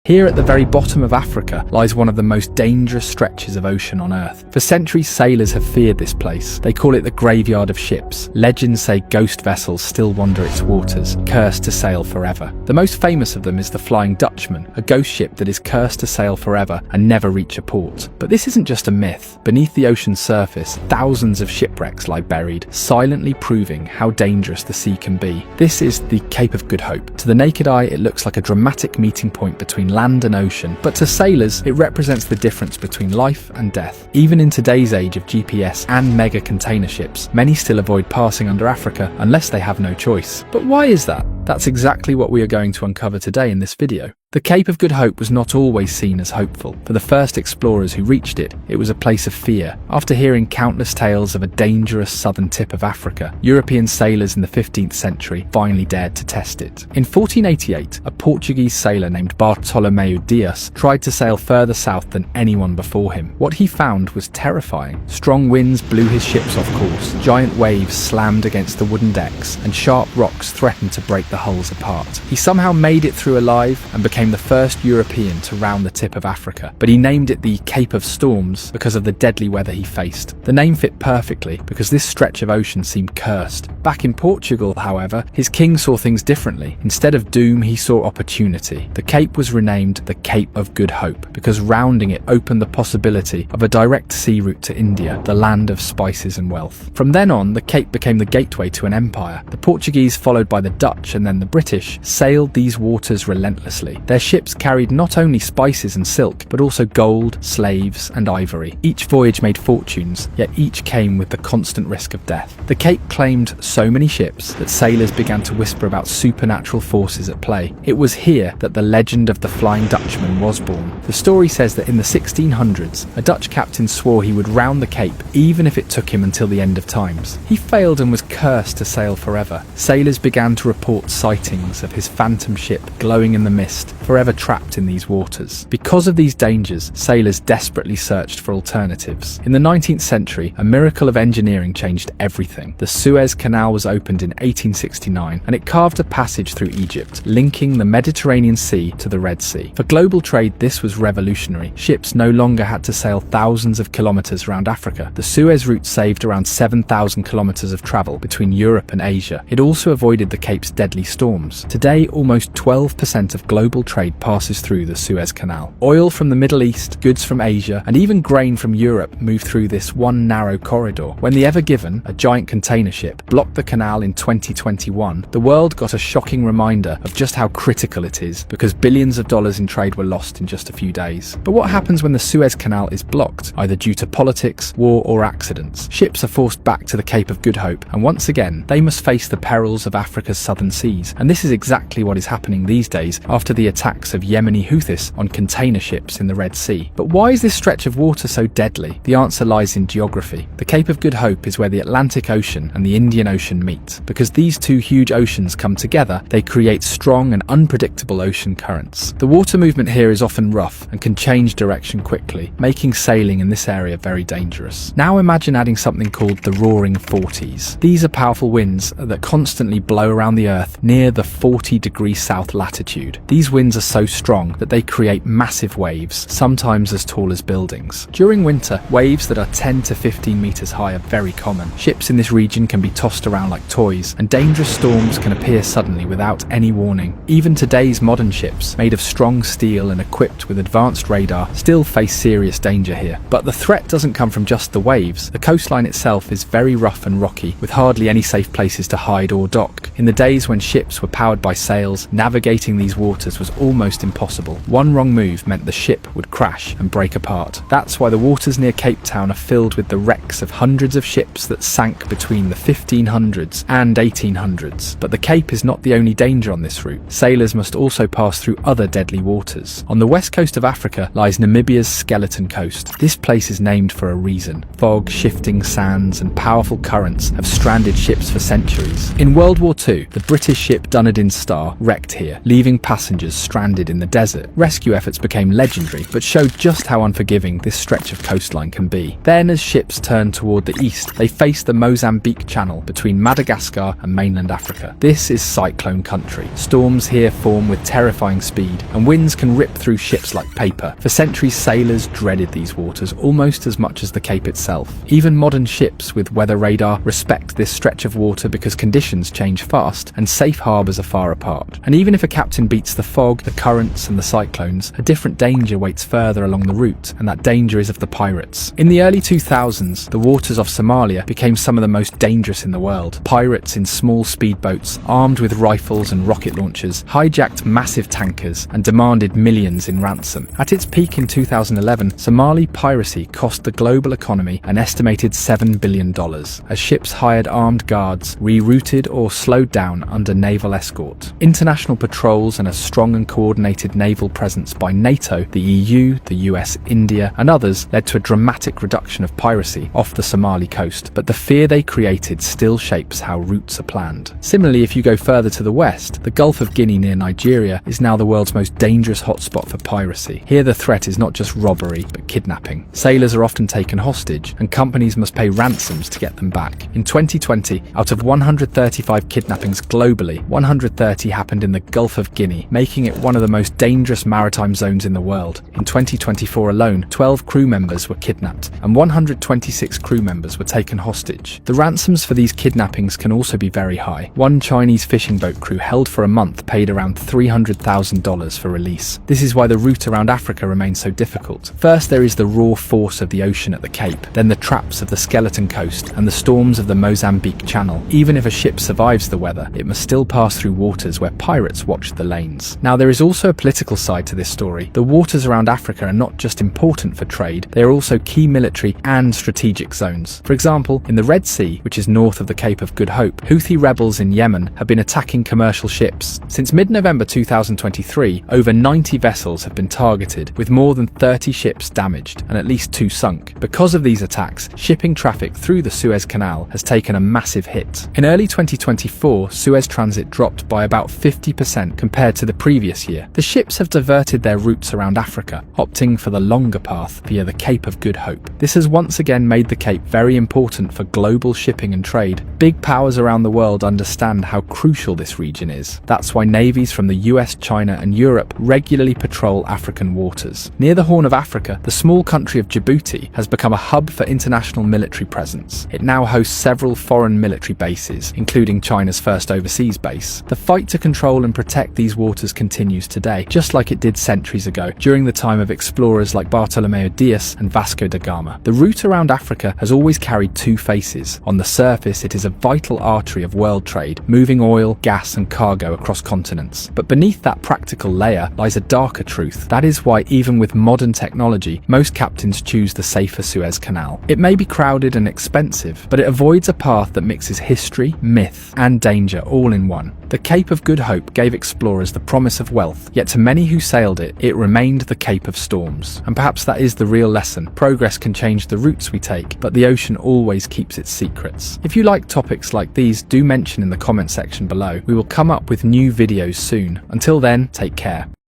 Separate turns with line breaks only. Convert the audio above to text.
Here at the very bottom of Africa lies one of the most dangerous stretches of ocean on Earth. For centuries, sailors have feared this place. They call it the graveyard of ships. Legends say ghost vessels still wander its waters, cursed to sail forever. The most famous of them is the Flying Dutchman, a ghost ship that is cursed to sail forever and never reach a port. But this isn't just a myth. Beneath the ocean's surface, thousands of shipwrecks lie buried, silently proving how dangerous the sea can be. This is the Cape of Good Hope. To the naked eye, it looks like a dramatic meeting point between land and ocean, but to sailors, it represents the difference between life and death. Even in today's age of GPS and mega container ships, many still avoid passing under Africa unless they have no choice. But why is that? That's exactly what we are going to uncover today in this video. The Cape of Good Hope was not always seen as hopeful. For the first explorers who reached it, it was a place of fear. After hearing countless tales of a dangerous southern tip of Africa, European sailors in the 15th century finally dared to test it. In 1488, a Portuguese sailor named Bartolomeu Dias tried to sail further south than anyone before him. What he found was terrifying. Strong winds blew his ships off course, giant waves slammed against the wooden decks, and sharp rocks threatened to break the hulls apart. He somehow made it through alive and became the first European to round the tip of Africa, but he named it the Cape of Storms because of the deadly weather he faced. The name fit perfectly because this stretch of ocean seemed cursed. Back in Portugal, however, his king saw things differently. Instead of doom, he saw opportunity. The Cape was renamed the Cape of Good Hope because rounding it opened the possibility of a direct sea route to India, the land of spices and wealth. From then on, the Cape became the gateway to an empire. The Portuguese, followed by the Dutch and then the British, sailed these waters relentlessly. Their ships carried not only spices and silk, but also gold, slaves, and ivory. Each voyage made fortunes, yet each came with the constant risk of death. The Cape claimed so many ships that sailors began to whisper about supernatural forces at play. It was here that the legend of the Flying Dutchman was born. The story says that in the 1600s, a Dutch captain swore he would round the Cape even if it took him until the end of times. He failed and was cursed to sail forever. Sailors began to report sightings of his phantom ship glowing in the mist, forever trapped in these waters. Because of these dangers, sailors desperately searched for alternatives. In the 19th century, a miracle of engineering changed everything. The Suez Canal was opened in 1869, and it carved a passage through Egypt, linking the Mediterranean Sea to the Red Sea. For global trade, this was revolutionary. Ships no longer had to sail thousands of kilometers around Africa. The Suez route saved around 7,000 kilometers of travel between Europe and Asia. It also avoided the Cape's deadly storms. Today, almost 12% of global trade passes through the Suez Canal. Oil from the Middle East, goods from Asia, and even grain from Europe move through this one narrow corridor. When the Ever Given, a giant container ship, blocked the canal in 2021, the world got a shocking reminder of just how critical it is, because billions of dollars in trade were lost in just a few days. But what happens when the Suez Canal is blocked, either due to politics, war, or accidents? Ships are forced back to the Cape of Good Hope, and once again, they must face the perils of Africa's southern seas. And this is exactly what is happening these days after the attacks of Yemeni Houthis on container ships in the Red Sea. But why is this stretch of water so deadly? The answer lies in geography. The Cape of Good Hope is where the Atlantic Ocean and the Indian Ocean meet. Because these two huge oceans come together, they create strong and unpredictable ocean currents. The water movement here is often rough and can change direction quickly, making sailing in this area very dangerous. Now imagine adding something called the Roaring Forties. These are powerful winds that constantly blow around the Earth near the 40° south latitude. These winds are so strong that they create massive waves, sometimes as tall as buildings. During winter, waves that are 10 to 15 meters high are very common. Ships in this region can be tossed around like toys, and dangerous storms can appear suddenly without any warning. Even today's modern ships, made of strong steel and equipped with advanced radar, still face serious danger here. But the threat doesn't come from just the waves. The coastline itself is very rough and rocky, with hardly any safe places to hide or dock. In the days when ships were powered by sails, navigating these waters was almost impossible. One wrong move meant the ship would crash and break apart. That's why the waters near Cape Town are filled with the wrecks of hundreds of ships that sank between the 1500s and 1800s. But the Cape is not the only danger on this route. Sailors must also pass through other deadly waters. On the west coast of Africa lies Namibia's Skeleton Coast. This place is named for a reason. Fog, shifting sands, and powerful currents have stranded ships for centuries. In World War II, the British India's ship Dunedin Star wrecked here, leaving passengers stranded in the desert. Rescue efforts became legendary, but showed just how unforgiving this stretch of coastline can be. Then, as ships turned toward the east, they faced the Mozambique Channel between Madagascar and mainland Africa. This is cyclone country. Storms here form with terrifying speed, and winds can rip through ships like paper. For centuries, sailors dreaded these waters almost as much as the Cape itself. Even modern ships with weather radar respect this stretch of water because conditions change fast and safe harbours are far apart. And even if a captain beats the fog, the currents and the cyclones, a different danger waits further along the route, and that danger is of the pirates. In the early 2000s, the waters off Somalia became some of the most dangerous in the world. Pirates in small speedboats, armed with rifles and rocket launchers, hijacked massive tankers and demanded millions in ransom. At its peak in 2011, Somali piracy cost the global economy an estimated $7 billion, as ships hired armed guards, rerouted or slowed down under naval escort. International patrols and a strong and coordinated naval presence by NATO, the EU, the US, India and others led to a dramatic reduction of piracy off the Somali coast, but the fear they created still shapes how routes are planned. Similarly, if you go further to the west, the Gulf of Guinea near Nigeria is now the world's most dangerous hotspot for piracy. Here the threat is not just robbery, but kidnapping. Sailors are often taken hostage, and companies must pay ransoms to get them back. In 2020, out of 135 kidnappings globally, 130 happened in the Gulf of Guinea, making it one of the most dangerous maritime zones in the world. In 2024 alone, 12 crew members were kidnapped, and 126 crew members were taken hostage. The ransoms for these kidnappings can also be very high. One Chinese fishing boat crew held for a month paid around $300,000 for release. This is why the route around Africa remains so difficult. First, there is the raw force of the ocean at the Cape, then the traps of the Skeleton Coast and the storms of the Mozambique Channel. Even if a ship survives the weather, it must still pass through waters where pirates watch the lanes. Now, there is also a political side to this story. The waters around Africa are not just important for trade, they are also key military and strategic zones. For example, in the Red Sea, which is north of the Cape of Good Hope, Houthi rebels in Yemen have been attacking commercial ships. Since mid-November 2023, over 90 vessels have been targeted, with more than 30 ships damaged and at least 2 sunk. Because of these attacks, shipping traffic through the Suez Canal has taken a massive hit. In early 2024, Suez transit dropped by about 50% compared to the previous year. The ships have diverted their routes around Africa, opting for the longer path via the Cape of Good Hope. This has once again made the Cape very important for global shipping and trade. Big powers around the world understand how crucial this region is. That's why navies from the US, China and Europe regularly patrol African waters. Near the Horn of Africa, the small country of Djibouti has become a hub for international military presence. It now hosts several foreign military bases, including China's first overseas base. The fight to control and protect these waters continues today, just like it did centuries ago, during the time of explorers like Bartolomeo Dias and Vasco da Gama. The route around Africa has always carried two faces. On the surface, it is a vital artery of world trade, moving oil, gas and cargo across continents. But beneath that practical layer lies a darker truth. That is why, even with modern technology, most captains choose the safer Suez Canal. It may be crowded and expensive, but it avoids a path that mixes history, myth and danger all in one. The Cape of Good Hope gave explorers the promise of wealth, yet to many who sailed it, it remained the Cape of Storms. And perhaps that is the real lesson. Progress can change the routes we take, but the ocean always keeps its secrets. If you like topics like these, do mention in the comment section below. We will come up with new videos soon. Until then, take care.